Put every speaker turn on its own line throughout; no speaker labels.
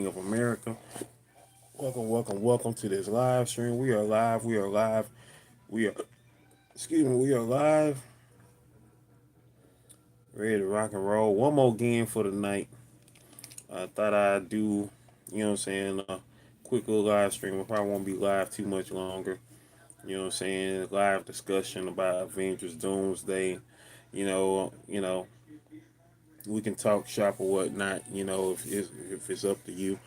of America. Welcome to this live stream. We are live. We are live. We are, we are live. Ready to rock and roll. One more game for the night. I thought I'd do, quick little live stream. I probably won't be live too much longer. Live discussion about Avengers Doomsday. We can talk shop or whatnot. If it's up to you.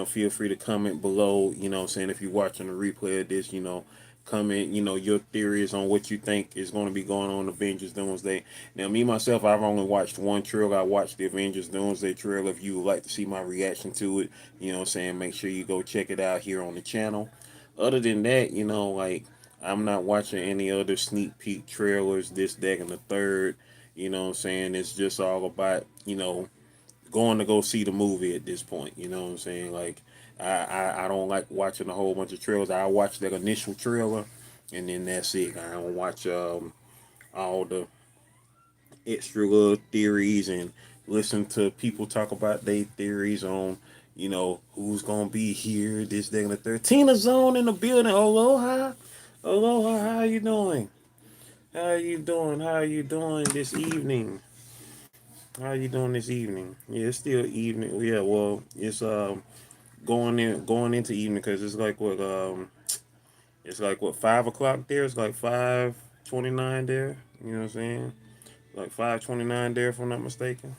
Feel free to comment below. If you're watching the replay of this, comment. Your theories on what you think is going to be going on in Avengers Doomsday. Now, me myself, I've only watched one trailer. I watched the Avengers Doomsday trailer. If you would like to see my reaction to it, make sure you go check it out here on the channel. Other than that, I'm not watching any other sneak peek trailers, this, that, and the third. It's just all about, going to go see the movie at this point. I don't like watching a whole bunch of trailers. I watch that initial trailer, and then that's it. I don't watch all the extra little theories and listen to people talk about their theories on, who's gonna be here, this, that, and the third. Tina Zone in the building. Aloha, aloha. How you doing? How you doing? How you doing this evening? How you doing this evening? Yeah, it's still evening. Yeah, well, it's going into evening because it's like what 5 o'clock there. It's like 5:29 there. You know what I'm saying? Like 5:29 there, if I'm not mistaken.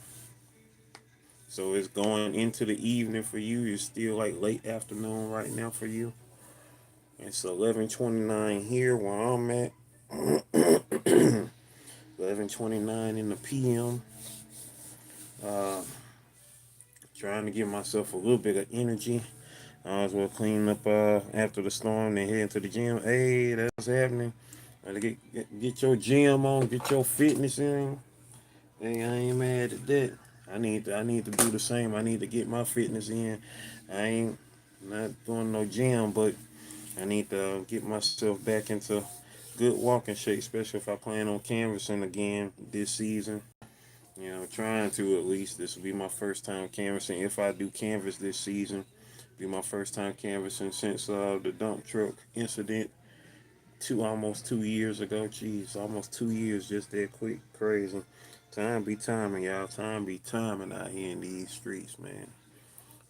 So it's going into the evening for you. It's still like late afternoon right now for you. It's 11:29 here where I'm at. 11:29 in the PM. Uh, Trying to give myself a little bit of energy. I as well clean up after the storm and head into the gym. Hey, that's happening. Gotta get your gym on, get your fitness in. Hey, I ain't mad at that. I need to do the same. I need to get my fitness in. I ain't not doing no gym, but I need to get myself back into good walking shape, especially if I plan on canvassing again this season. Trying to at least. This will be my first time canvassing. If I do canvass this season, be my first time canvassing since the dump truck incident almost 2 years ago. Jeez, almost 2 years just that quick. Crazy. Time be timing, y'all. Time be timing out here in these streets, man.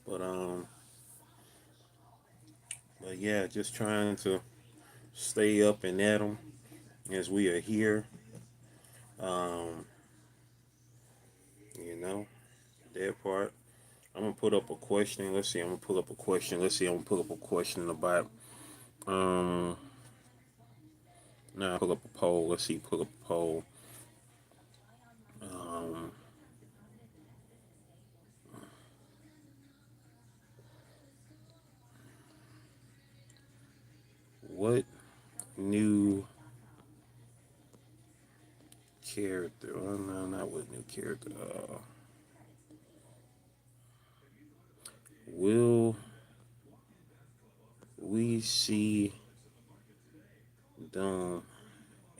But but yeah, just trying to stay up and at 'em as we are here. Um, you know that part. I'm gonna put up a question. Let's see. I'm gonna pull up a question. Let's see. I'm gonna pull up a question about um. Now pull up a poll. Let's see. Pull up a poll. Um, what new character? Oh, no, not what new character. Will we see Doom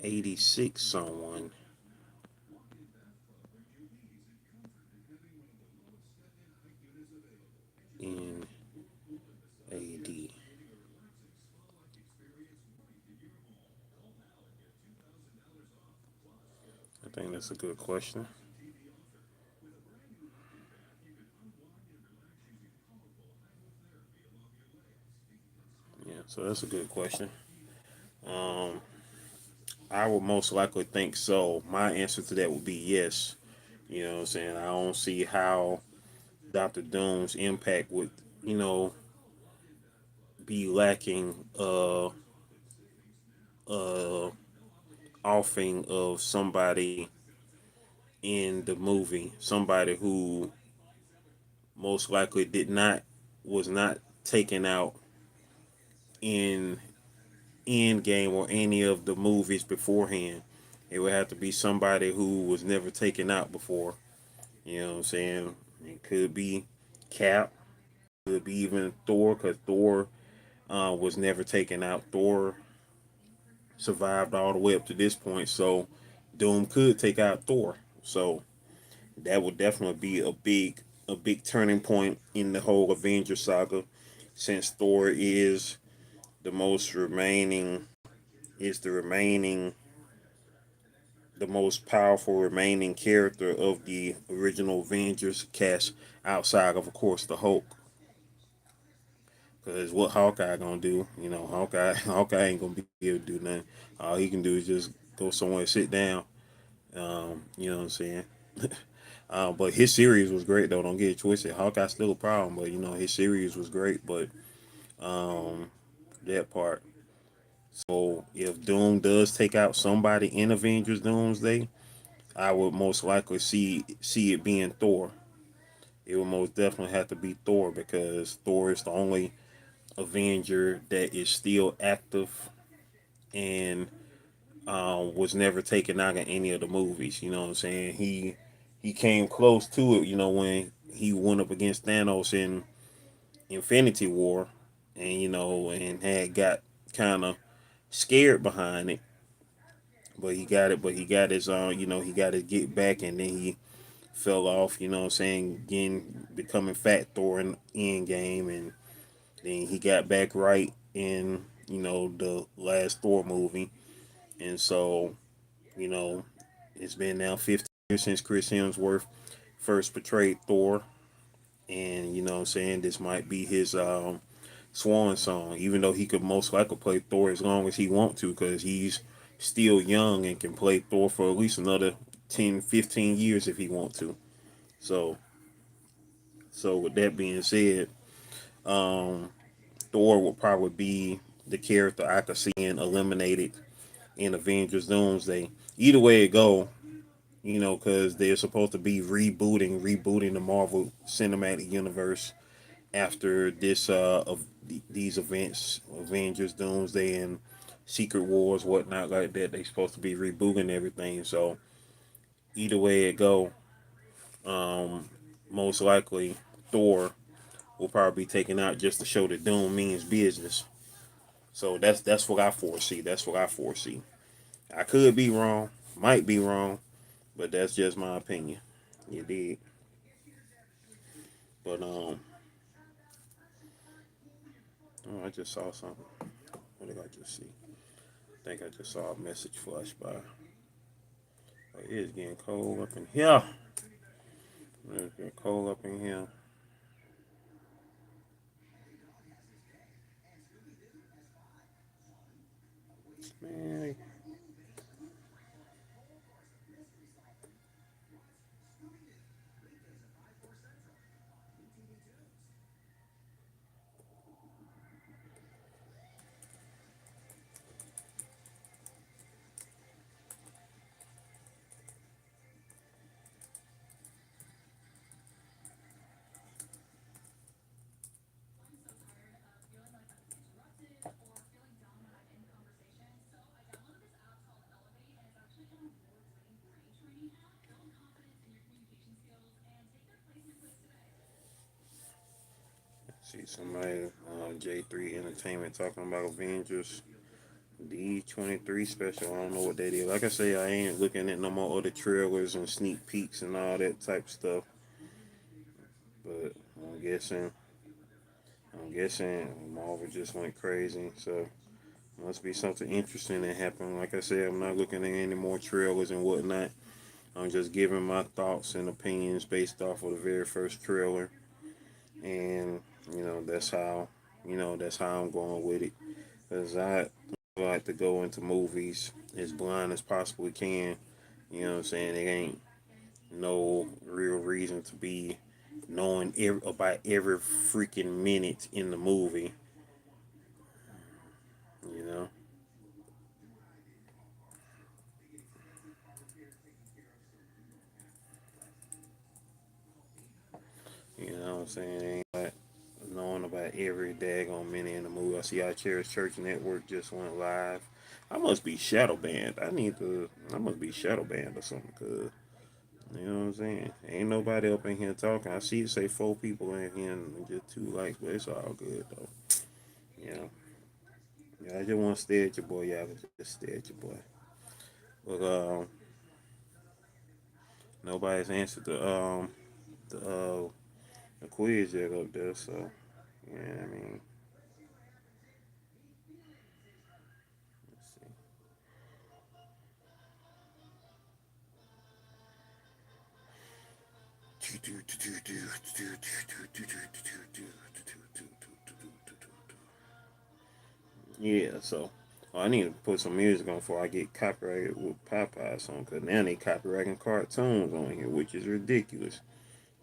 86 someone in AD? I think that's a good question. Yeah, so that's a good question. Um, I would most likely think so. My answer to that would be yes. You know what I'm saying? I don't see how Dr. Doom's impact would, you know, be lacking uh offing of somebody in the movie, somebody who most likely was not taken out in Endgame or any of the movies beforehand. It would have to be somebody who was never taken out before. You know what I'm saying? It could be Cap, could be even Thor, because Thor was never taken out. Thor survived all the way up to this point, so Doom could take out Thor. So that would definitely be a big a big turning point in the whole Avengers saga, since Thor the most remaining is the remaining the most powerful remaining character of the original Avengers cast outside of course, the Hulk. Because what Hawkeye gonna do? You know, Hawkeye ain't gonna be able to do nothing. All he can do is just go somewhere and sit down. You know what I'm saying? But his series was great though. Don't get it twisted. Hawkeye's still a problem, but you know his series was great. But um, that part. So if Doom does take out somebody in Avengers Doomsday, I would most likely see it being Thor. It would most definitely have to be Thor because Thor is the only Avenger that is still active and was never taken out in any of the movies. You know what I'm saying? He came close to it. You know when he went up against Thanos in Infinity War, and you know and had got kind of scared behind it, but he got it. But he got his you know he got to get back, and then he fell off. You know what I'm saying? Again, becoming Fat Thor in Endgame, and then he got back right in the last Thor movie, and so you know it's been now 15 years since Chris Hemsworth first portrayed Thor, and you know what I'm saying this might be his swan song, even though he could most likely play Thor as long as he want to, because he's still young and can play Thor for at least another 10, 15 years if he want to. So, so with that being said, um, Thor will probably be the character I could see in eliminated in Avengers Doomsday. Either way it go, because they're supposed to be rebooting the Marvel Cinematic Universe after these events, Avengers Doomsday and Secret Wars, whatnot like that. They supposed to be rebooting everything. So either way it go, um, most likely Thor will probably be taken out just to show that Doom means business. So that's what I foresee. That's what I foresee. I could be wrong, might be wrong, but that's just my opinion. You did. But oh, I just saw something. What did I just see? I think I just saw a message flash by. Oh, it is getting cold up in here. It's getting cold up in here. Man, see somebody J3 Entertainment talking about Avengers D23 special. I don't know what that is. Like I say, I ain't looking at no more other trailers and sneak peeks and all that type of stuff. But I'm guessing Marvel just went crazy. So must be something interesting that happened. Like I said, I'm not looking at any more trailers and whatnot. I'm just giving my thoughts and opinions based off of the very first trailer, and that's how I'm going with it. Cause I like to go into movies as blind as possibly can. You know what I'm saying? It ain't no real reason to be knowing about every freaking minute in the movie. You know. You know what I'm saying? It ain't like knowing about every daggone minute in the movie. I see our Church Network just went live. I must be shadow banned. I must be shadow banned or something. Cause you know what I'm saying? Ain't nobody up in here talking. I see it say 4 people in here and just 2 likes, but it's all good though. You know. Yeah, I just want to stay at your boy. Y'all can just stay at your boy. But nobody's answered the a quiz jack up there. So yeah, I mean, let's see. Yeah, so I need to put some music on before I get copyrighted with Popeye song. Cause now they copyrighting cartoons on here, which is ridiculous.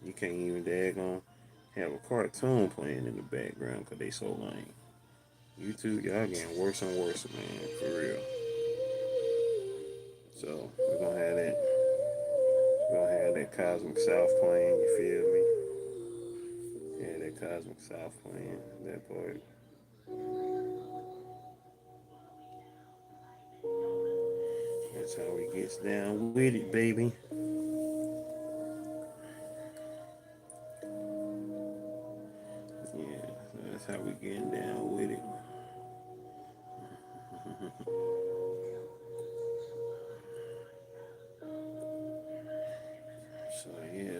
You can't even daggone have a cartoon playing in the background because they so lame. YouTube, y'all getting worse and worse, man, for real. So we're gonna have that. We're gonna have that Cosmic South playing. You feel me? Yeah, that Cosmic South playing. That part. That's how we gets down with it, baby. Yeah, so that's how we getting down with it. So yeah,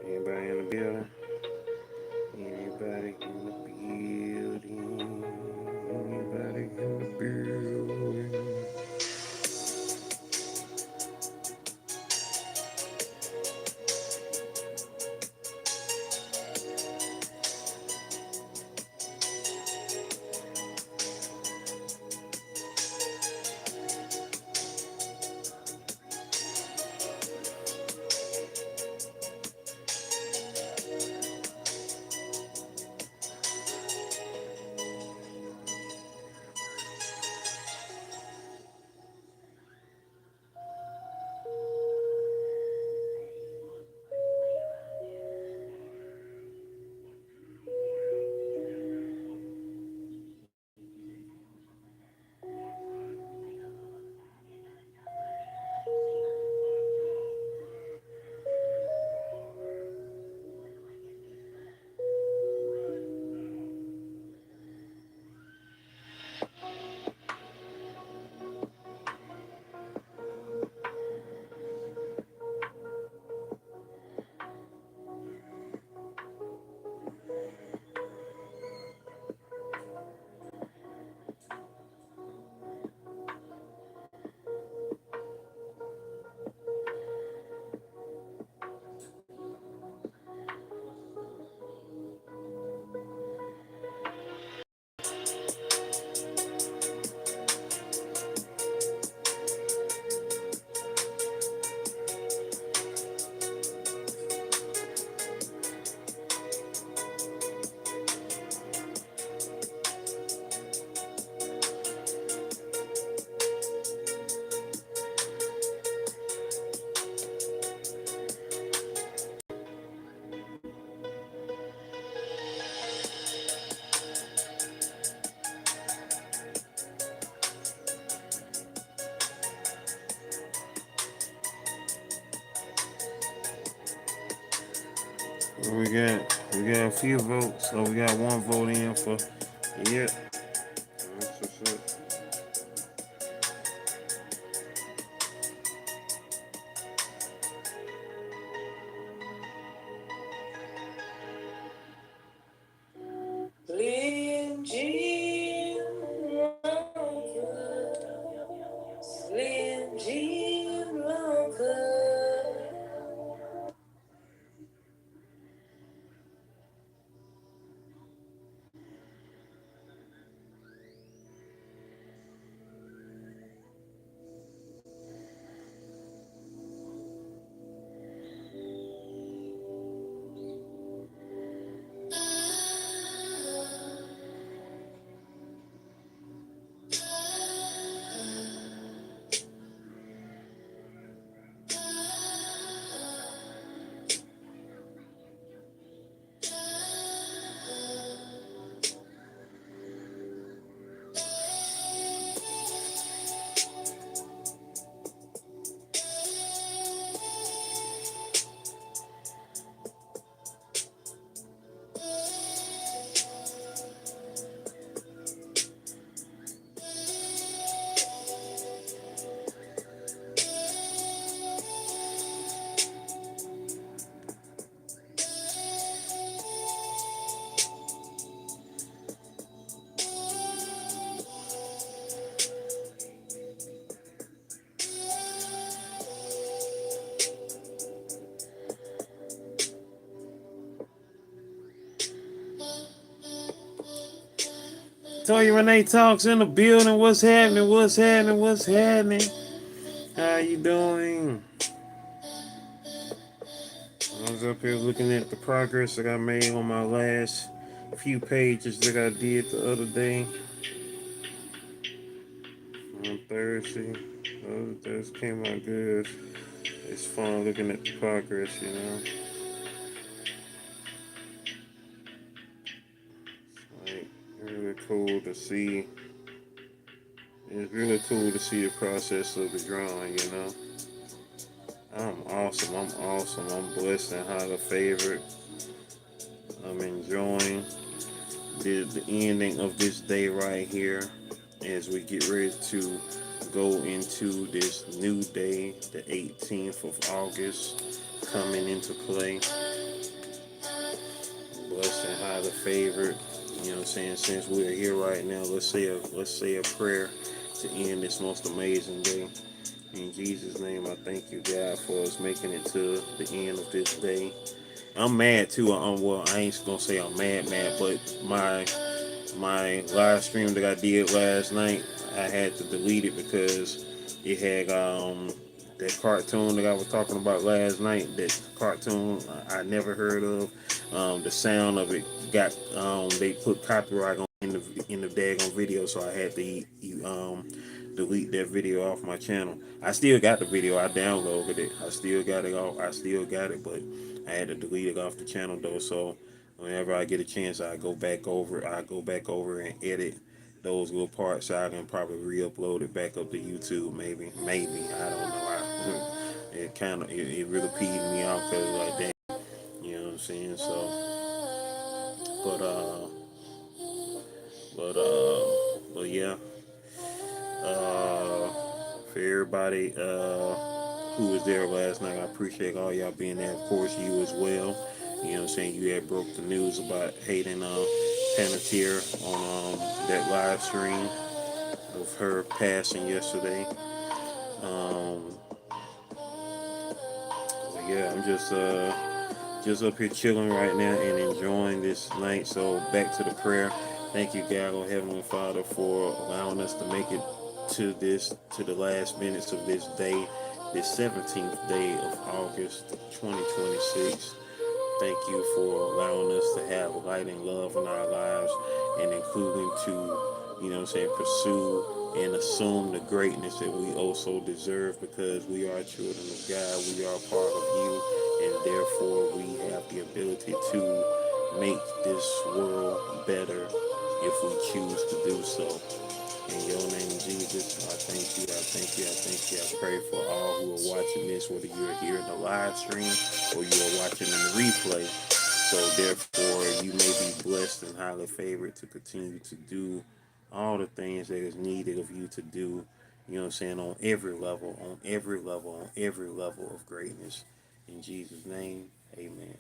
anybody in the building? Anybody in the building? Anybody in the building? We got a few votes, so we got one vote in for yeah. That's what's up. Slim Jim Rocker, Slim Jim Rocker. Toya Renee Talks in the building. What's happening? What's happening? What's happening? How you doing? I was up here looking at the progress that I made on my last few pages that I did the other day on Thursday. Those came out good. It's fun looking at the progress, you know. It's like really cool to see. It's really cool to see the process of the drawing, you know. I'm awesome. I'm awesome. I'm blessed and highly favored. I'm enjoying the ending of this day right here as we get ready to go into this new day, the 18th of August, coming into play. Blessed and highly favored. You know what I'm saying? Since we're here right now, let's say a prayer to end this most amazing day. In Jesus' name, I thank you, God, for us making it to the end of this day. I'm mad too. Well, I ain't gonna say I'm mad, but my live stream that I did last night, I had to delete it because it had that cartoon that I was talking about last night. That cartoon I never heard of. The sound of it got they put copyright on in the daggone video, so I had to delete that video off my channel. I still got the video. I downloaded it. I still got it off. I still got it, but I had to delete it off the channel though. So whenever I get a chance, I go back over. I go back over and edit those little parts so I can probably re-upload it back up to YouTube. Maybe I don't know. It really peed me off because like that, you know what I'm saying. So, but but yeah. Uh, for everybody who was there last night, I appreciate all y'all being there. Of course, you as well. You know what I'm saying? You had broke the news about Hayden Panettiere on that live stream of her passing yesterday. Um, yeah, I'm just up here chilling right now and enjoying this night. So back to the prayer. Thank you, God, oh Heavenly Father, for allowing us to make it to the last minutes of this day, this 17th day of August 2026. Thank you for allowing us to have light and love in our lives and including to, you know what I'm saying, pursue and assume the greatness that we also deserve because we are children of God. We are part of you and therefore we have the ability to make this world better if we choose to do so. In your name, Jesus, I thank you, I thank you, I thank you. I pray for all who are watching this, whether you're here in the live stream or you are watching in the replay. So therefore, you may be blessed and highly favored to continue to do all the things that is needed of you to do, you know what I'm saying, on every level, on every level, on every level of greatness. In Jesus' name, amen.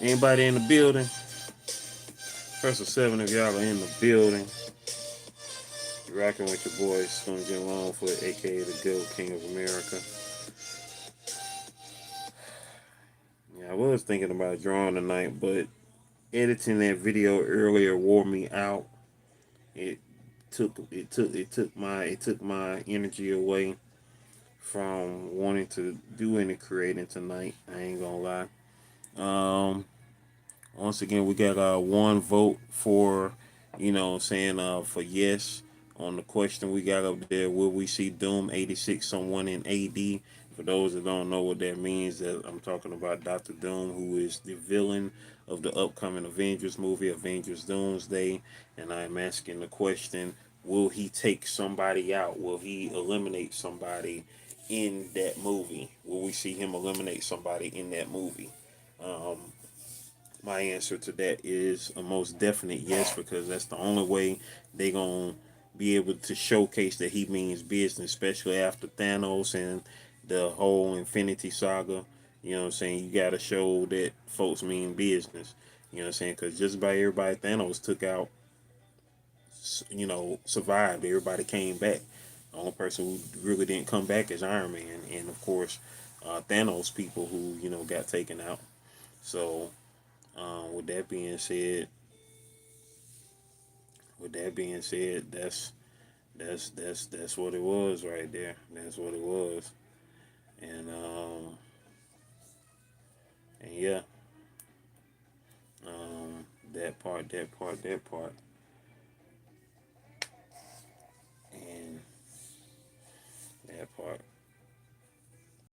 Anybody in the building? First of seven of y'all are in the building. You're rocking with your boy, Stone Jim Longfoot, aka the GOAT King of America. Yeah, I was thinking about drawing tonight, but editing that video earlier wore me out. It took my energy away from wanting to do any creating tonight. I ain't gonna lie. Um, Once again, we got one vote for, you know what I'm saying, for yes on the question we got up there. Will we see Doom 86 someone in AD? For those that don't know what that means, that I'm talking about Dr. Doom, who is the villain of the upcoming Avengers movie, Avengers Doomsday. And I'm asking the question, will he take somebody out? Will he eliminate somebody in that movie? Will we see him eliminate somebody in that movie? Um, my answer to that is a most definite yes, because that's the only way they gonna be able to showcase that he means business, especially after Thanos and the whole Infinity Saga. You know what I'm saying? You gotta show that folks mean business. You know what I'm saying? Because just about everybody Thanos took out, survived. Everybody came back. The only person who really didn't come back is Iron Man, and of course, Thanos people who got taken out. So with that being said, that's what it was right there. That's what it was, and yeah, that part, and that part.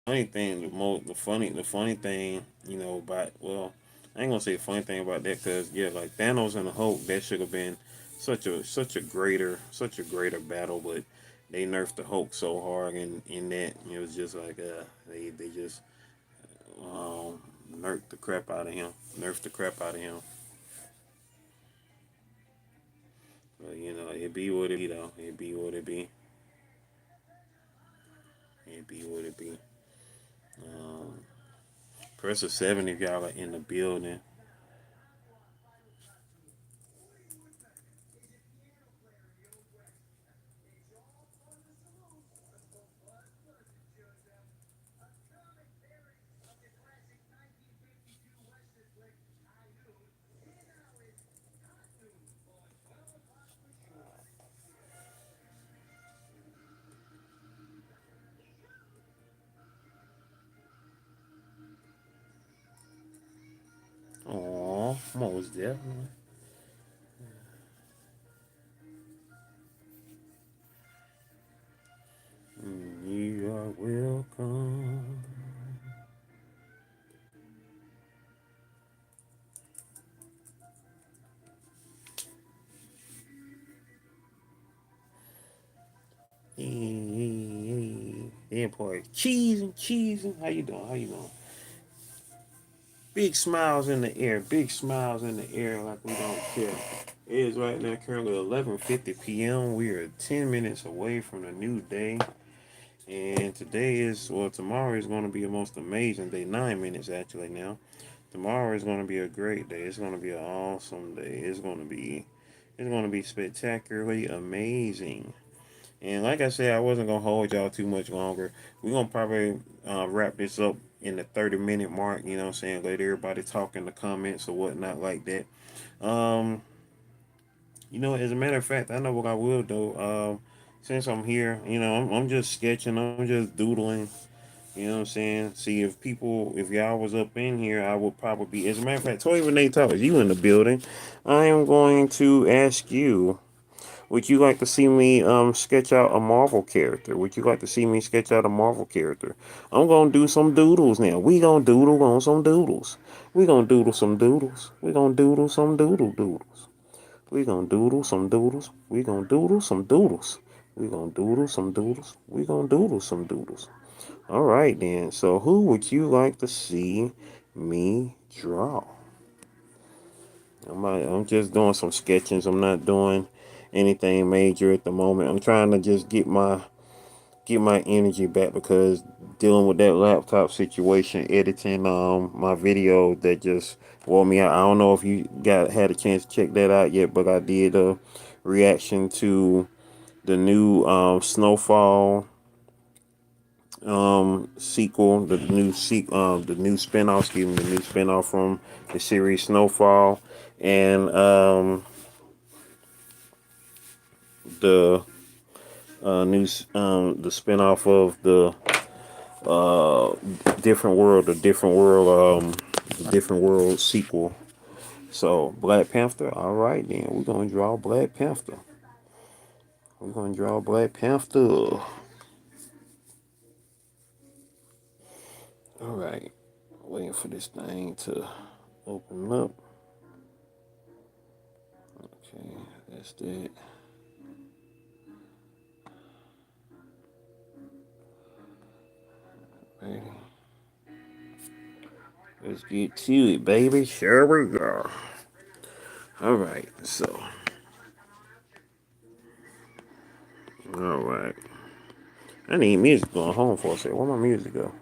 Funny thing, the funny thing, about I ain't gonna say the funny thing about that because yeah, like Thanos and the Hulk, that should have been such a greater battle, but they nerfed the Hulk so hard in that it was just like they just um nerfed the crap out of him, nerfed the crap out of him. But it be what it be though. It be what it be. It be what it be. Um, Press a 7 if y'all are in the building. Oh, most definitely. You are welcome. Hey, Empire. Cheesing. How you doing? How you doing? Big smiles in the air. Big smiles in the air like we don't care. It is right now currently 11:50 p.m. We are 10 minutes away from the new day. And tomorrow is going to be a most amazing day. 9 minutes actually now. Tomorrow is going to be a great day. It's going to be an awesome day. It's going to be spectacularly amazing. And like I said, I wasn't gonna hold y'all too much longer. We're gonna probably wrap this up in the 30-minute mark. You know what I'm saying? Let everybody talk in the comments or whatnot like that. Um, as a matter of fact, I know what I will do. Since I'm here, I'm just sketching. I'm just doodling. You know what I'm saying? See if y'all was up in here, I would probably be. As a matter of fact, Toy Renee Thomas, you in the building. I am going to ask you. Would you like to see me sketch out a Marvel character? Would you like to see me sketch out a Marvel character? I'm gonna do some doodles now. We gonna doodle on some doodles. We gonna doodle some doodles. We gonna doodle some doodles. We gonna doodle some doodles. We gonna doodle some doodles. We gonna doodle some doodles. We gonna doodle some doodles. All right then. So who would you like to see me draw? I'm just doing some sketchings. I'm not doing anything major at the moment. I'm trying to just get my energy back because dealing with that laptop situation, editing my video that just wore me out. I don't know if you got had a chance to check that out yet, but I did a reaction to the new Snowfall sequel, the new spinoff, excuse me, the new spinoff from the series Snowfall, and the the spinoff of the uh the different world sequel. So Black Panther. All right, then we're gonna draw Black Panther. We're gonna draw Black Panther. All right, waiting for this thing to open up. Okay, that's that. Ready? Let's get to it, baby. Here we go. All right, so all right. I need music going home for a second. Where my music go?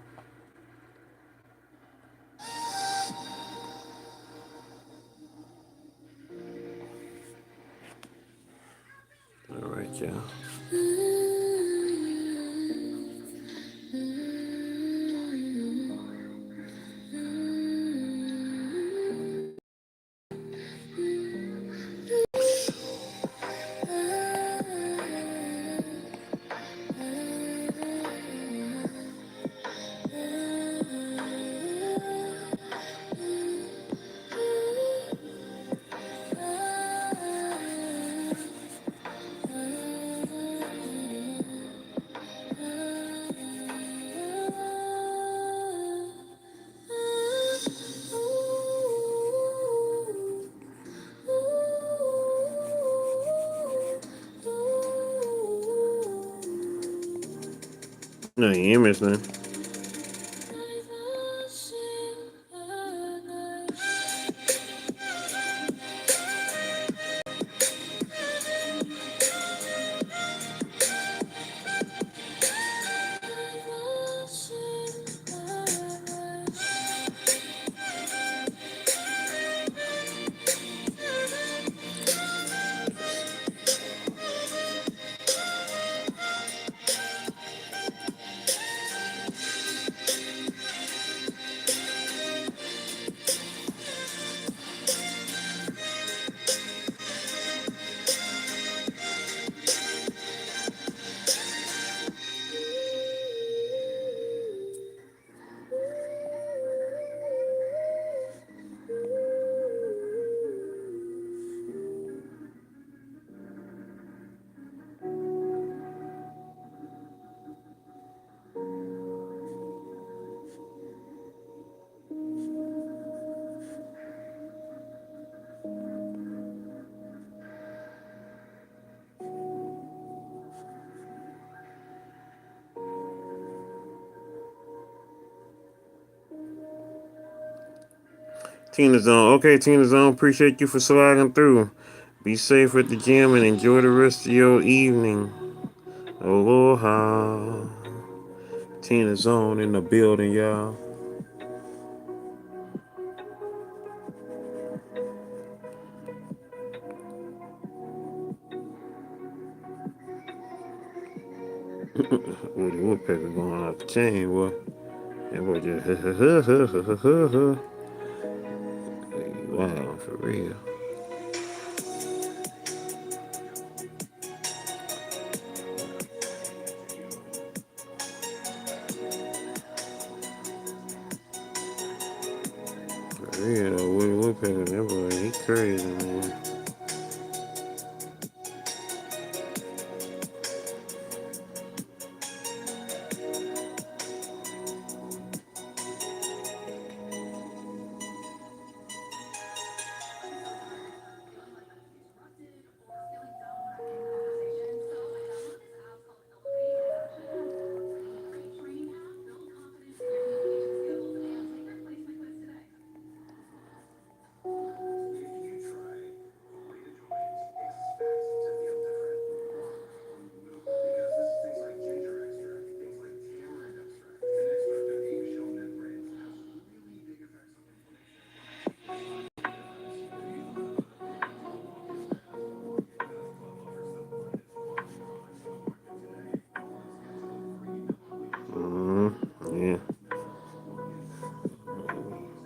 All right, y'all. No, you ain't missing nothing. Tina Zone. Okay, Tina Zone, appreciate you for sliding through. Be safe at the gym and enjoy the rest of your evening. Aloha. Tina Zone in the building, y'all. Woody Woodpecker going off the chain, boy. That boy just wow, for real. For real, though, Woody Woodpecker, that boy, he crazy, man. Yeah.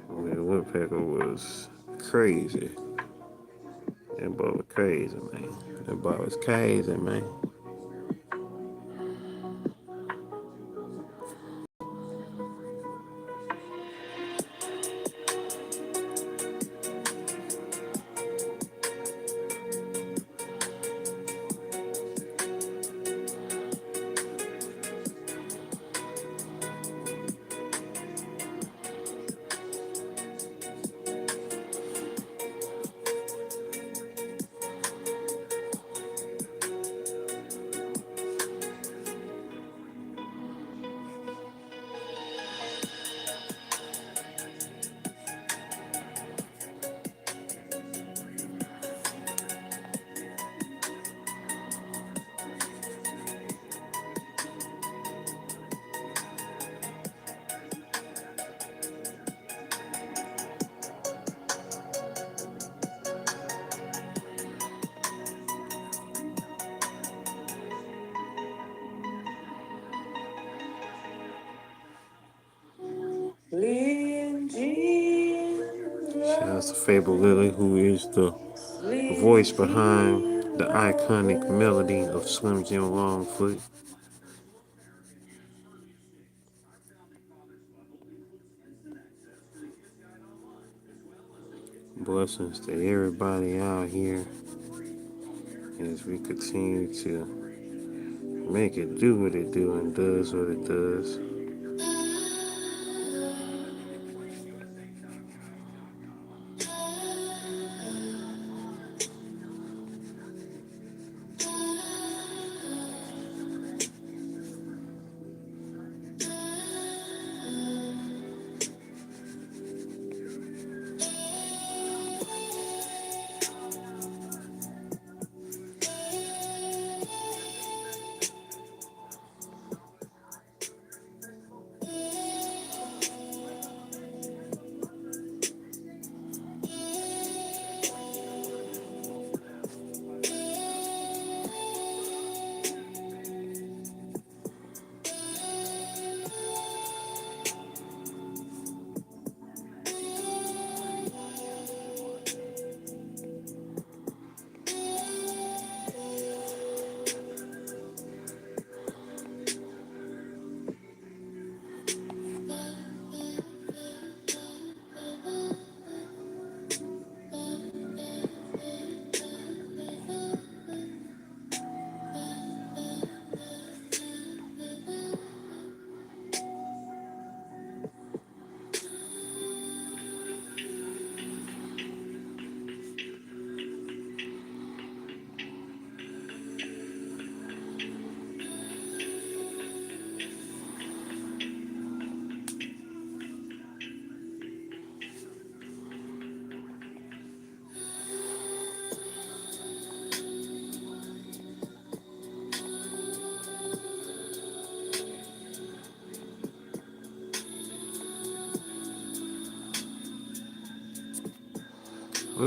Woody Woodpecker was crazy. That boy was crazy, man. That boy was crazy, man. Shout out to Fable Lily, who is the voice behind the iconic melody of Slim Jim Longfoot. Blessings to everybody out here as we continue to make it do what it do and does what it does.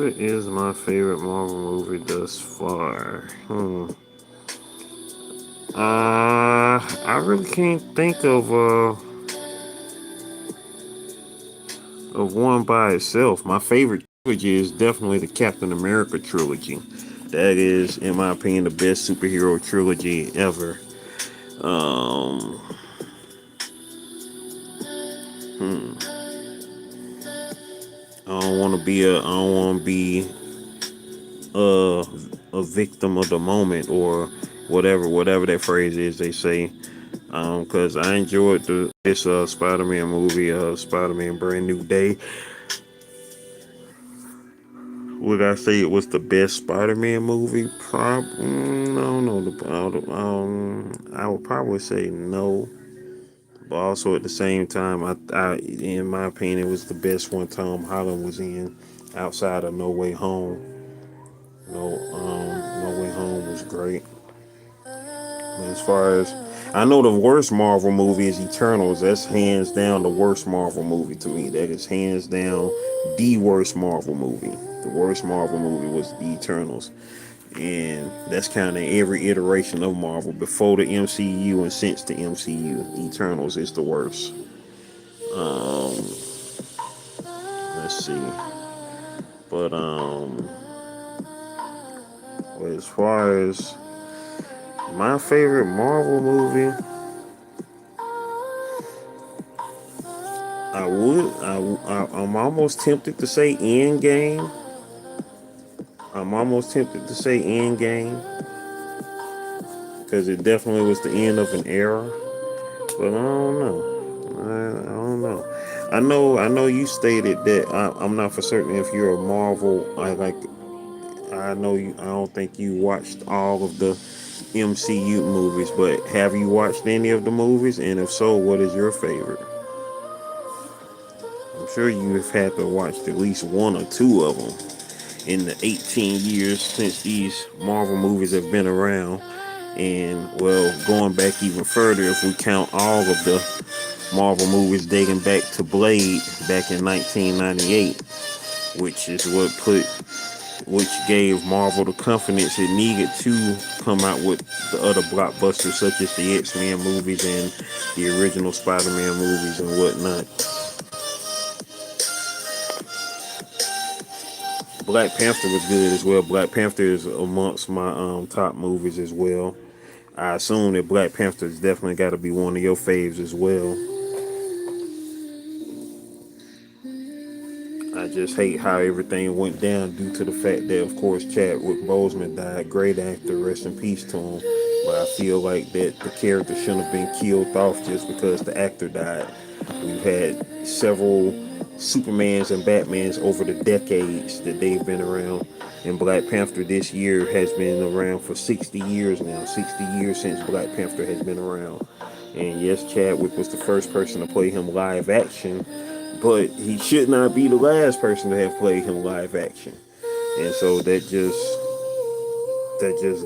What is my favorite Marvel movie thus far? I really can't think of one by itself. My favorite trilogy is definitely the Captain America trilogy. That is, in my opinion, the best superhero trilogy ever. Um, I don't want to be a a victim of the moment or whatever that phrase is they say. Because I enjoyed this Spider-Man movie, Spider-Man Brand New Day. Would I say it was the best Spider-Man movie? I don't know. I would probably say no. But also at the same time, in my opinion, it was the best one Tom Holland was in, outside of No Way Home. No Way Home was great. But as far as I know, the worst Marvel movie is Eternals. That's hands down the worst Marvel movie to me. That is hands down the worst Marvel movie. The worst Marvel movie was The Eternals. And that's kind of every iteration of Marvel before the MCU and since the MCU. Eternals is the worst. Um, let's see. But as far as my favorite Marvel movie, I'm almost tempted to say Endgame. I'm almost tempted to say Endgame because it definitely was the end of an era. But I don't know. I don't know. I know. You stated that I'm not for certain if you're a Marvel. I know you. I don't think you watched all of the MCU movies, but have you watched any of the movies? And if so, what is your favorite? I'm sure you've had to watch at least one or two of them in the 18 years since these Marvel movies have been around. And well, going back even further, if we count all of the Marvel movies dating back to Blade back in 1998, which is which gave Marvel the confidence it needed to come out with the other blockbusters such as the X-Men movies and the original Spider-Man movies and whatnot. Black Panther was good as well. Black Panther is amongst my top movies as well. I assume that Black Panther has definitely got to be one of your faves as well. I just hate how everything went down due to the fact that, of course, Chadwick Boseman died. Great actor, rest in peace to him. But I feel like that the character shouldn't have been killed off just because the actor died. We've had several Supermans and Batmans over the decades that they've been around. And Black Panther this year has been around for 60 years now. 60 years since Black Panther has been around. And yes, Chadwick was the first person to play him live action, but he should not be the last person to have played him live action. And so that just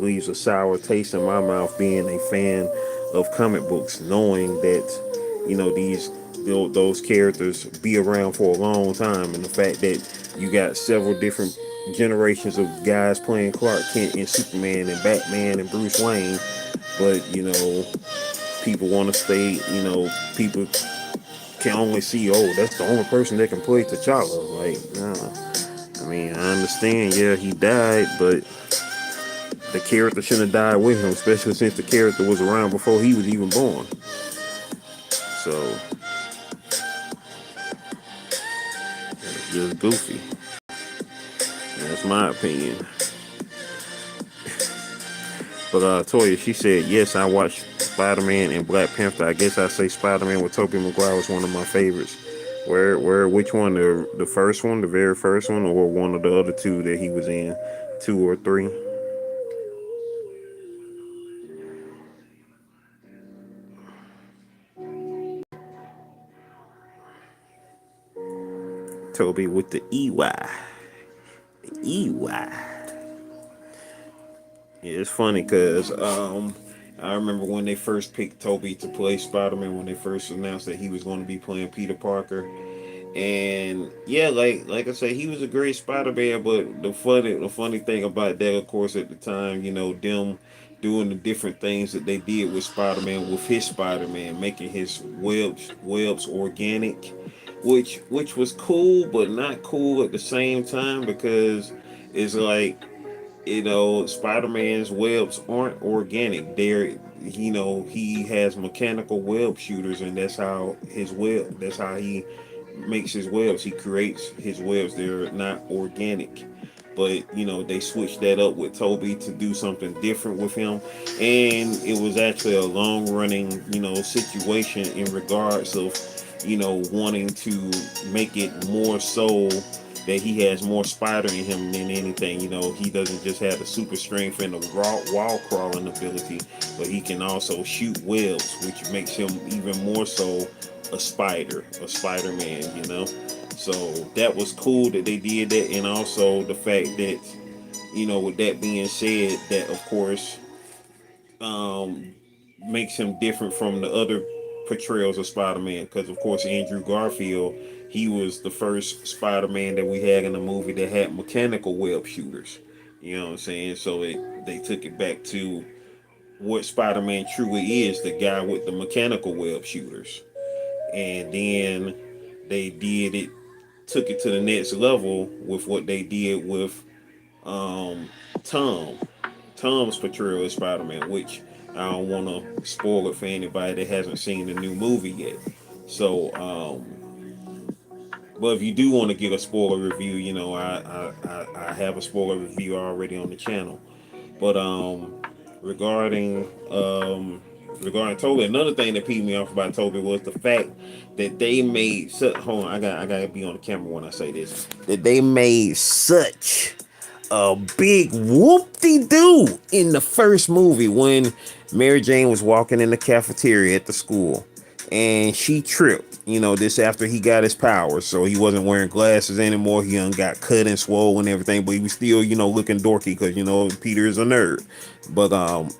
leaves a sour taste in my mouth being a fan of comic books, knowing that those characters be around for a long time, and the fact that you got several different generations of guys playing Clark Kent and Superman and Batman and Bruce Wayne, but people want to stay, people can only see, oh, that's the only person that can play T'Challa. Like, nah. I mean, I understand, yeah, he died, but the character shouldn't have died with him, especially since the character was around before he was even born. So, it's just goofy. That's my opinion. But Toya, she said, yes, I watched Spider-Man and Black Panther. I guess I say Spider-Man with Tobey Maguire was one of my favorites. Which one? The first one, the very first one, or one of the other two that he was in, two or three? Toby with the EY. EY. Yeah, it's funny because I remember when they first picked Toby to play Spider-Man when they first announced that he was going to be playing Peter Parker, And yeah, like I said, he was a great Spider-Man. But the funny thing about that, of course, at the time, them doing the different things that they did with Spider-Man, with his Spider-Man, making his webs organic, which was cool, but not cool at the same time, because it's like, Spider-Man's webs aren't organic. He has mechanical web shooters, and that's how he makes his webs. He creates his webs. They're not organic. But, they switched that up with Toby to do something different with him. And it was actually a long running, situation in regards of, wanting to make it more so that he has more spider in him than anything. He doesn't just have the super strength and the wall crawling ability, but he can also shoot webs, which makes him even more so a Spider Man. So that was cool that they did that, and also the fact that, with that being said, that of course, um, makes him different from the other portrayals of Spider-Man. Because of course, Andrew Garfield, he was the first Spider-Man that we had in the movie that had mechanical web shooters. You know what I'm saying? So they took it back to what Spider-Man truly is, the guy with the mechanical web shooters. And then they took it to the next level with what they did with um, Tom. Tom's portrayal as Spider-Man, which I don't want to spoil it for anybody that hasn't seen the new movie yet. So, but if you do want to get a spoiler review, I have a spoiler review already on the channel. But regarding um, regarding Toby, another thing that peed me off about Toby was the fact that they made such. Hold on, I gotta be on the camera when I say this. That they made such a big whoop-de-doo in the first movie when Mary Jane was walking in the cafeteria at the school and she tripped. This after he got his powers, so he wasn't wearing glasses anymore. He got cut and swole and everything, but he was still, looking dorky because Peter is a nerd. But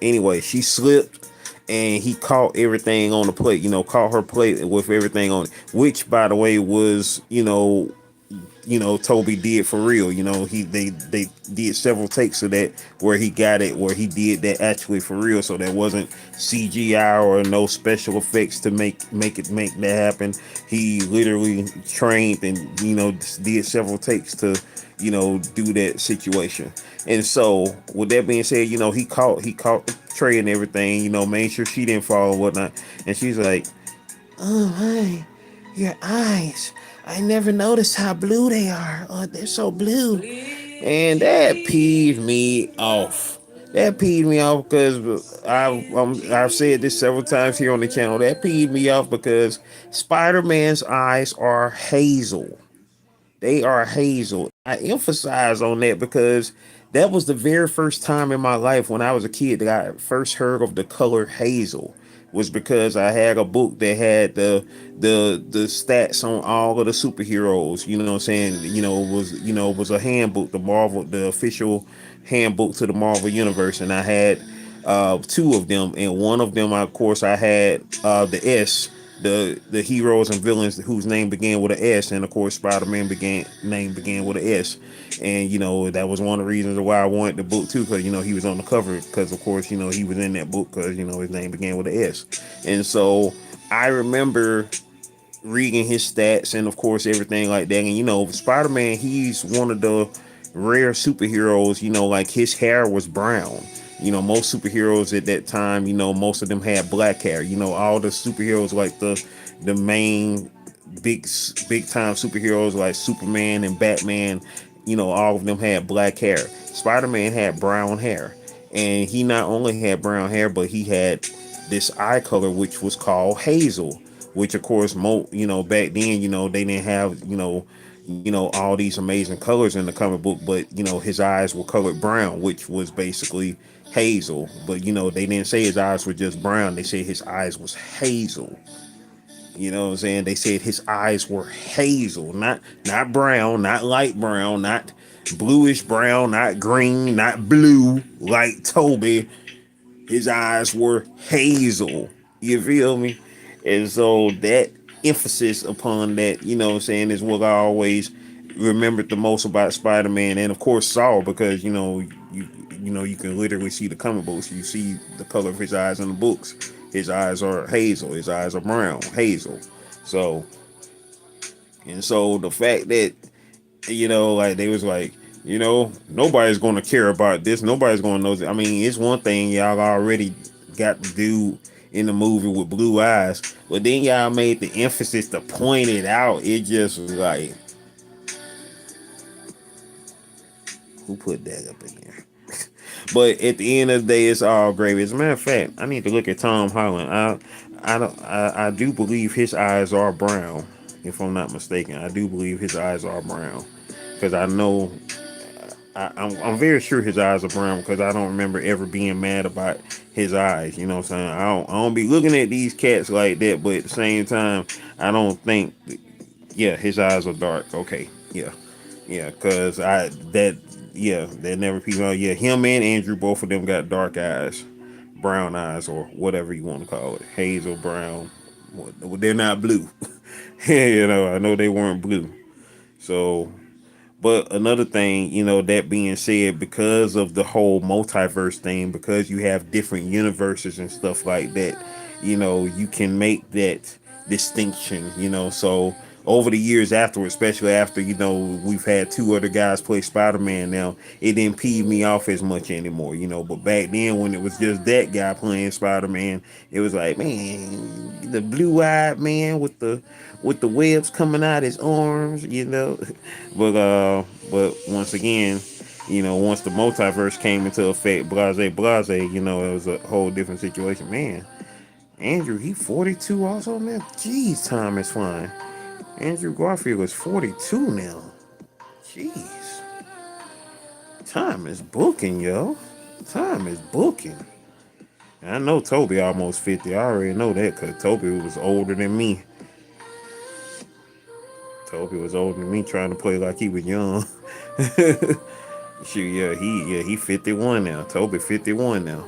anyway, she slipped and he caught everything on the plate. Caught her plate with everything on it, which by the way was Toby did for real. They did several takes of that where he got it, where he did that actually for real. So that wasn't CGI or no special effects to make that happen. He literally trained and did several takes to do that situation. And so with that being said, he caught the tray and everything. Made sure she didn't fall and whatnot. And she's like, "Oh my, your eyes. I never noticed how blue they are. Oh, they're so blue." And that peeved me off. That peeved me off because I've said this several times here on the channel. That peeved me off because Spider-Man's eyes are hazel. They are hazel. I emphasize on that because that was the very first time in my life when I was a kid that I first heard of the color hazel. Was because I had a book that had the stats on all of the superheroes. You know what I'm saying? Was a handbook, the official handbook to the Marvel universe, and I had two of them, and one of them, of course, I had the S, the heroes and villains whose name began with an S, and of course, Spider-Man began with an S, and that was one of the reasons why I wanted the book too, because he was on the cover, because of course he was in that book because his name began with an S, and so I remember reading his stats and of course everything like that. And Spider-Man, he's one of the rare superheroes, like his hair was brown. Most superheroes at that time, most of them had black hair. All the superheroes, like the main big time superheroes like Superman and Batman, all of them had black hair. Spider-Man had brown hair. And he not only had brown hair, but he had this eye color which was called hazel, which of course back then, they didn't have, all these amazing colors in the comic book, but his eyes were colored brown, which was basically hazel. But they didn't say his eyes were just brown, they said his eyes was hazel. You know what I'm saying? They said his eyes were hazel, not brown, not light brown, not bluish brown, not green, not blue like Toby. His eyes were hazel. You feel me? And so that emphasis upon that, you know what I'm saying, is what I always remembered the most about Spider-Man, and of course Saw, because you can literally see the comic books. You see the color of his eyes in the books. His eyes are hazel. His eyes are brown, hazel. So the fact that like they was like, nobody's going to care about this. Nobody's going to know this. I mean, it's one thing y'all already got the dude in the movie with blue eyes, but then y'all made the emphasis to point it out. It just was like, who put that up in there? But at the end of the day, it's all gravy. As a matter of fact, I need to look at Tom Holland. I do believe his eyes are brown, if I'm not mistaken. I do believe his eyes are brown, because I know I'm very sure his eyes are brown, because I don't remember ever being mad about his eyes. You know what I'm saying? I don't be looking at these cats like that, but at the same time, I don't think. Yeah, his eyes are dark. Okay, yeah, because that never people. Yeah, him and Andrew, both of them got dark eyes, brown eyes, or whatever you want to call it, hazel brown. They're not blue. I know they weren't blue. So, but another thing, that being said, because of the whole multiverse thing, because you have different universes and stuff like that, you can make that distinction, so over the years afterwards, especially after, we've had two other guys play Spider-Man now, it didn't pee me off as much anymore, but back then when it was just that guy playing Spider-Man, it was like, man, the blue-eyed man with the webs coming out his arms, but once again, once the multiverse came into effect, blase, it was a whole different situation. Man, Andrew, he 42 also, man. Jeez, time is flying. Andrew Garfield is 42 now. Jeez. Time is booking, yo. Time is booking. I know Toby almost 50. I already know that, because Toby was older than me. Toby was older than me, trying to play like he was young. Shoot, he 51 now. Toby 51 now.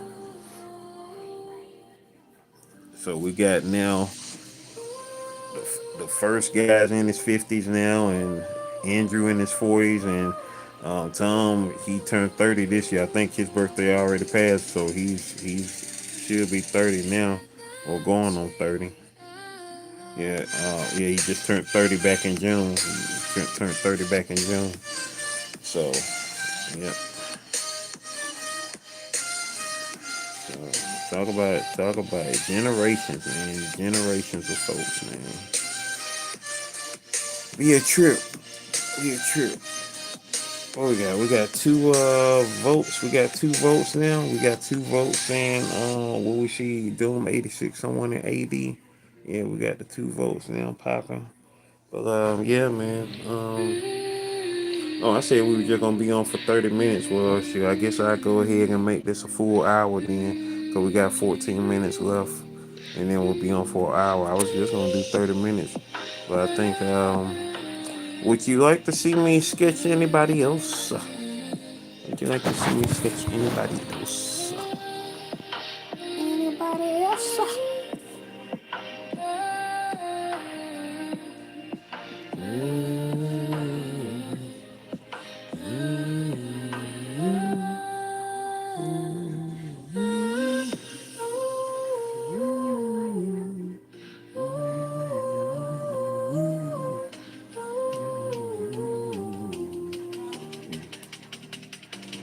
So we got now the first guy's in his 50s now, and Andrew in his 40s, and Tom, he turned 30 this year. I think his birthday already passed, so he's should be 30 now, or going on 30. He just turned 30 back in June. He turned 30 back in June. So, yeah. So, talk about generations, man. Generations of folks, man. Be a trip. Be a trip. What we got? We got two votes. We got two votes now. We got two votes saying what we see Doom 86 someone in AD. Yeah, we got the two votes now popping. But yeah, man. Oh, I said we were just gonna be on for 30 minutes. Well, shit, I guess I'll go ahead and make this a full hour then, cause we got 14 minutes left, and then we'll be on for an hour. I was just gonna do 30 minutes, but I think would you like to see me sketch anybody else? Would you like to see me sketch anybody else? Anybody else?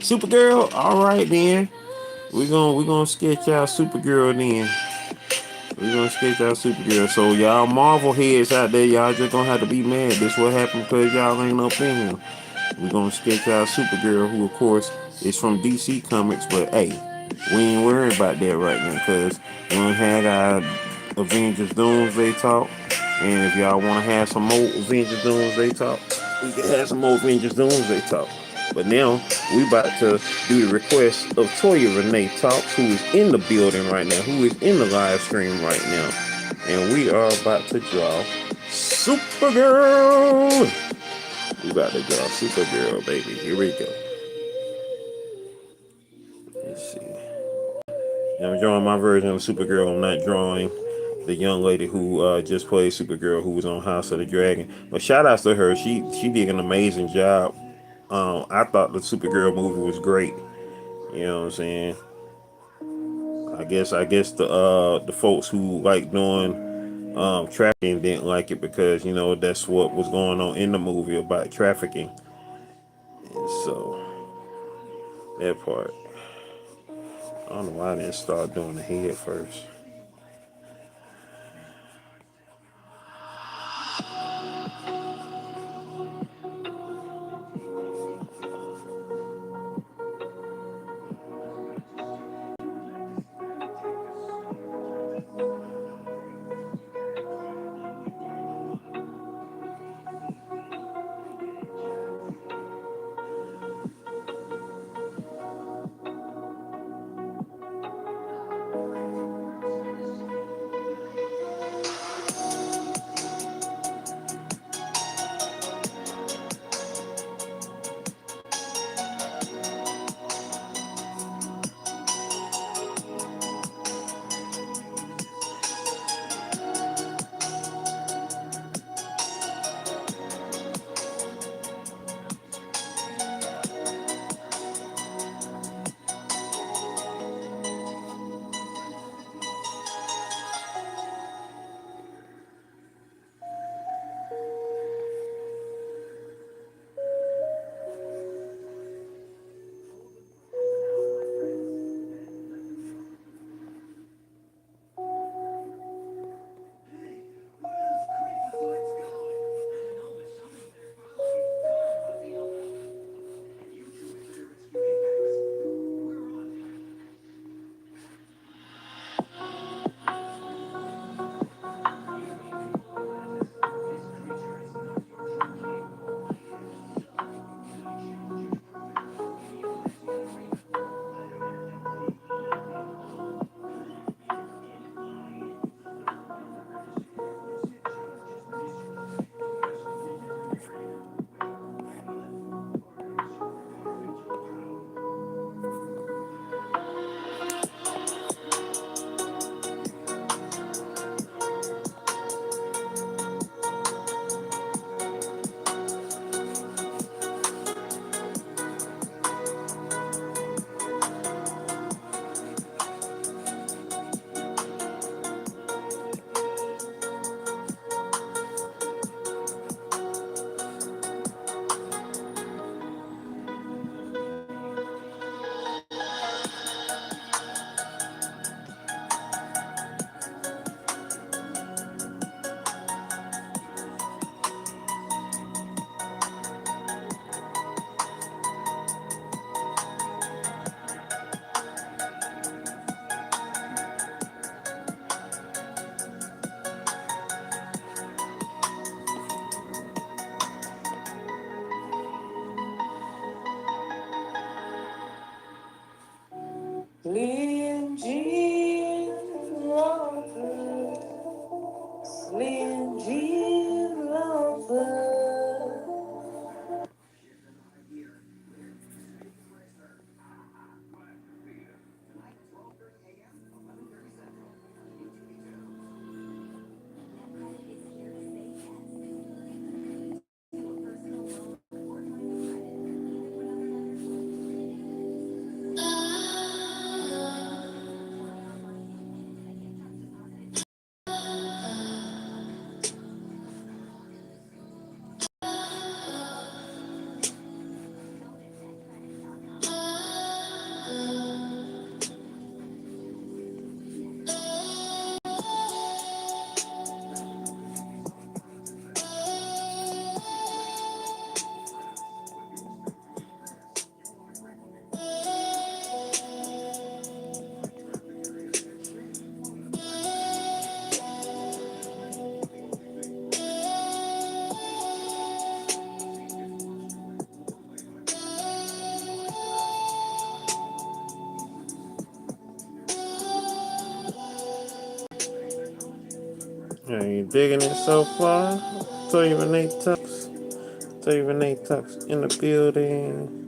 Supergirl, all right then. We're gonna sketch out Supergirl then. We're gonna sketch out Supergirl. So y'all Marvel heads out there, y'all just gonna have to be mad. This what happened because y'all ain't up in here. We're gonna sketch out Supergirl, who of course is from DC Comics, but hey, we ain't worried about that right now because we done had our Avengers Doomsday talk. And if y'all wanna have some more Avengers Doomsday talk, we can have some more Avengers Doomsday talk. But now we about to do the request of Toya Renee Talks, who is in the building right now, who is in the live stream right now. And we are about to draw Supergirl. We about to draw Supergirl, baby. Here we go. Let's see. I'm drawing my version of Supergirl. I'm not drawing the young lady who just played Supergirl, who was on House of the Dragon. But shout outs to her. She did an amazing job. I thought the Supergirl movie was great. You know what I'm saying? I guess the folks who like doing trafficking didn't like it because that's what was going on in the movie about trafficking. And so that part, I don't know why I didn't start doing the head first.
Slim Jim Lover, Slim Jim Lover.
Are you digging it so far? Tell you Renee Tux. Tell you Renee Tux in the building.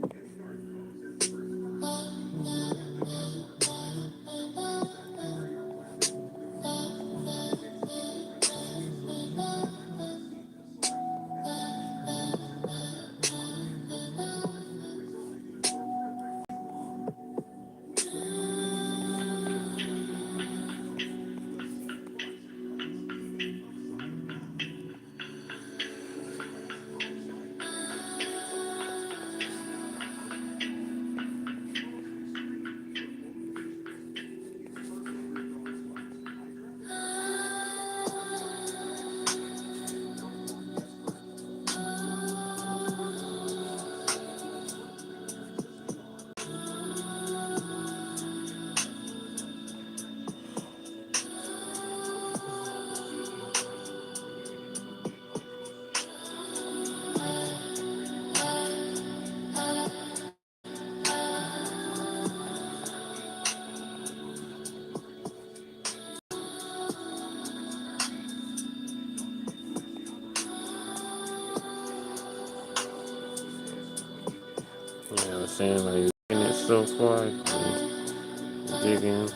saying? Like, you getting it so far? Digging.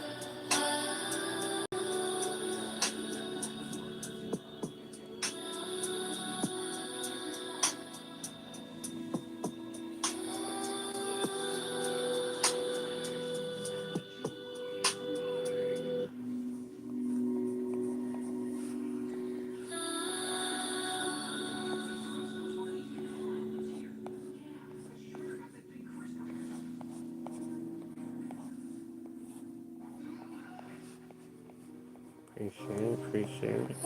Appreciate it.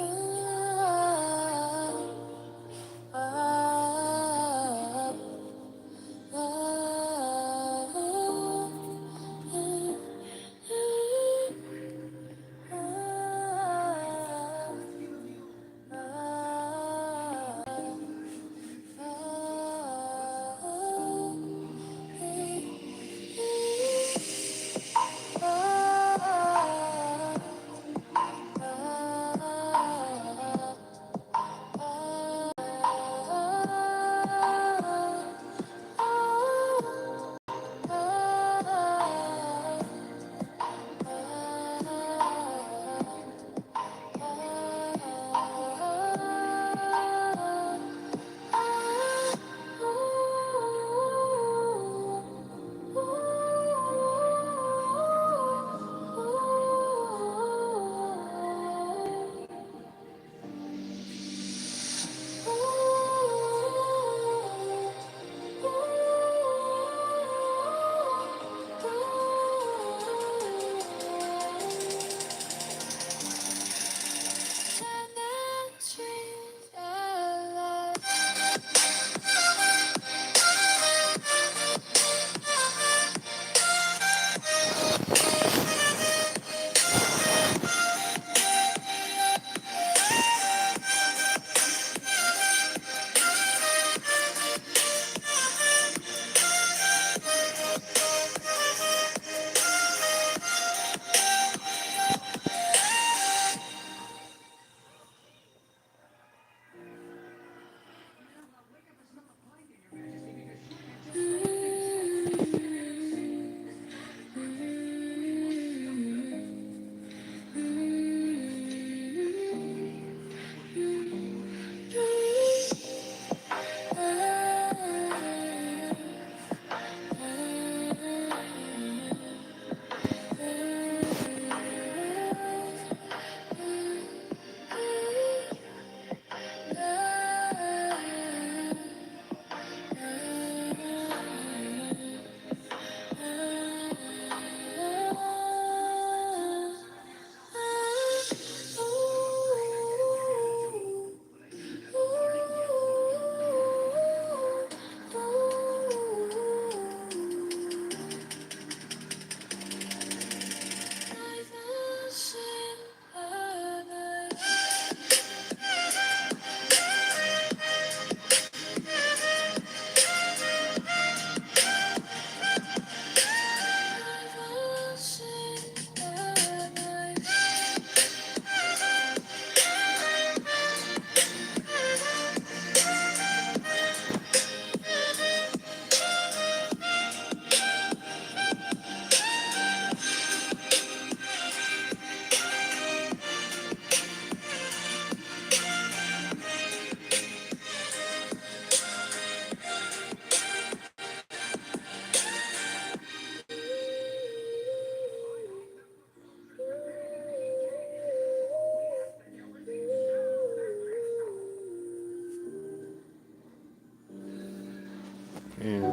And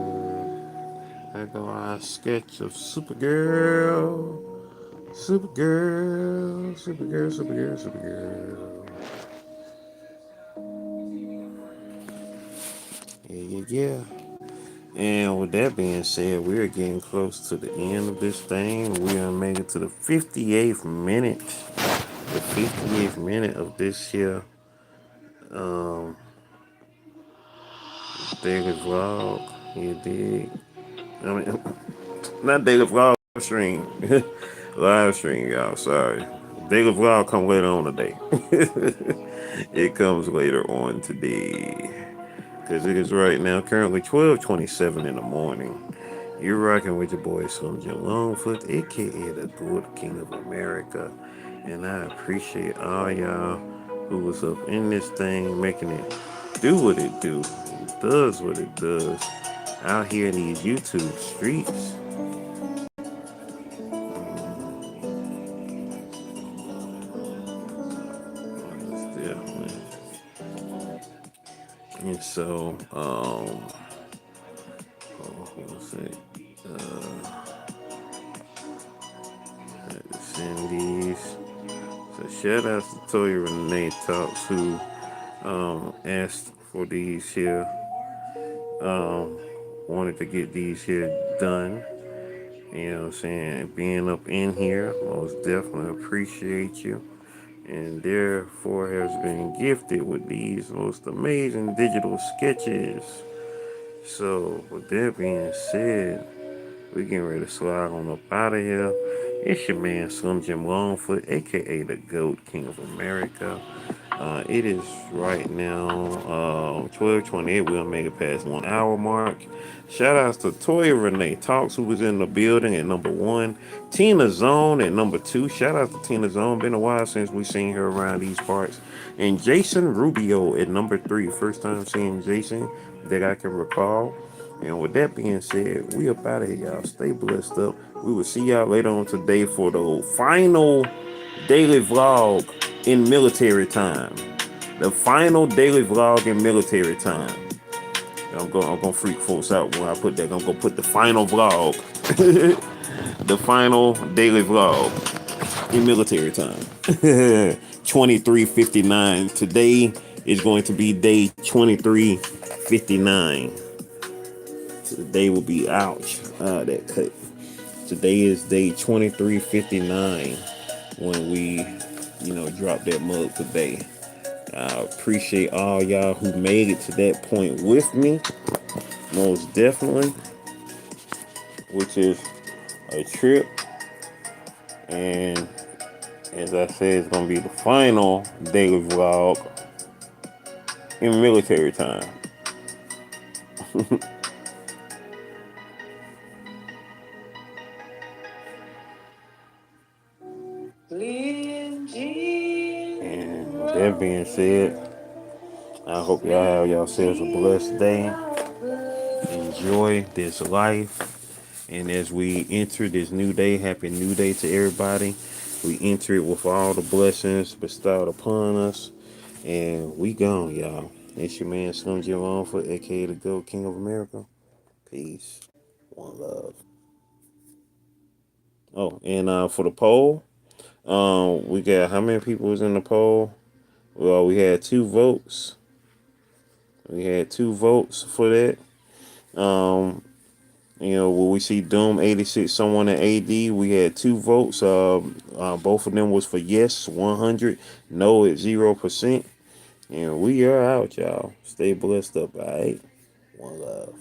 I go our sketch of Supergirl. Supergirl, Supergirl, Supergirl, Supergirl. Yeah. And with that being said, we are getting close to the end of this thing. We are making it to the 58th minute. The 58th minute of this here um, daily vlog. You dig? I mean, not daily vlog, live stream. Live stream, y'all. Sorry. Daily vlog come later on today. It comes later on today. Because it is right now currently 12:27 in the morning. You're rocking with your boy Slim Jim Longfoot, aka the Good King of America. And I appreciate all y'all who was up in this thing, making it do what it do, and does what it does out here in these YouTube streets. Definitely. And so, what was it? Had to send these. So shout out to Toya Renee Talks who asked for these here. Um, Wanted to get these here done. You know what I'm saying? Being up in here, most definitely appreciate you. And therefore has been gifted with these most amazing digital sketches. So with that being said, we getting ready to slide on up out of here. It's your man Slim Jim Longfoot, aka the GOAT King of America. It is right now 12:28. We'll make it past 1 hour mark. Shout outs to Toya Renee Talks, who was in the building at number one. Tina Zone at number two. Shout out to Tina Zone. Been a while since we seen her around these parts. And Jason Rubio at number three. First time seeing Jason that I can recall. And with that being said, we up out of here, y'all. Stay blessed up. We will see y'all later on today for the final daily vlog in military time. The final daily vlog in military time. I'm gonna freak folks out when I put that. I'm gonna put the final vlog, the final daily vlog in military time. 23:59. Today is going to be day 23:59. Today will be ouch. That cut. Today is day 23:59 when we, drop that mug today. I appreciate all y'all who made it to that point with me, most definitely, which is a trip. And as I said, it's gonna be the final daily vlog in military time. And with that being said, I hope y'all have yourselves a blessed day. Enjoy this life. And as we enter this new day, happy new day to everybody. We enter it with all the blessings bestowed upon us. And we gone, y'all. It's your man Slim Jim Longfoot, aka the GOAT King of America. Peace. One love. Oh, and for the poll, we got how many people was in the poll? Well, we had 2 votes. We had 2 votes for that. When we see Doom 86, someone at AD, we had 2 votes. Both of them was for yes, 100, no at 0%. And we are out, y'all. Stay blessed up, all right? One love.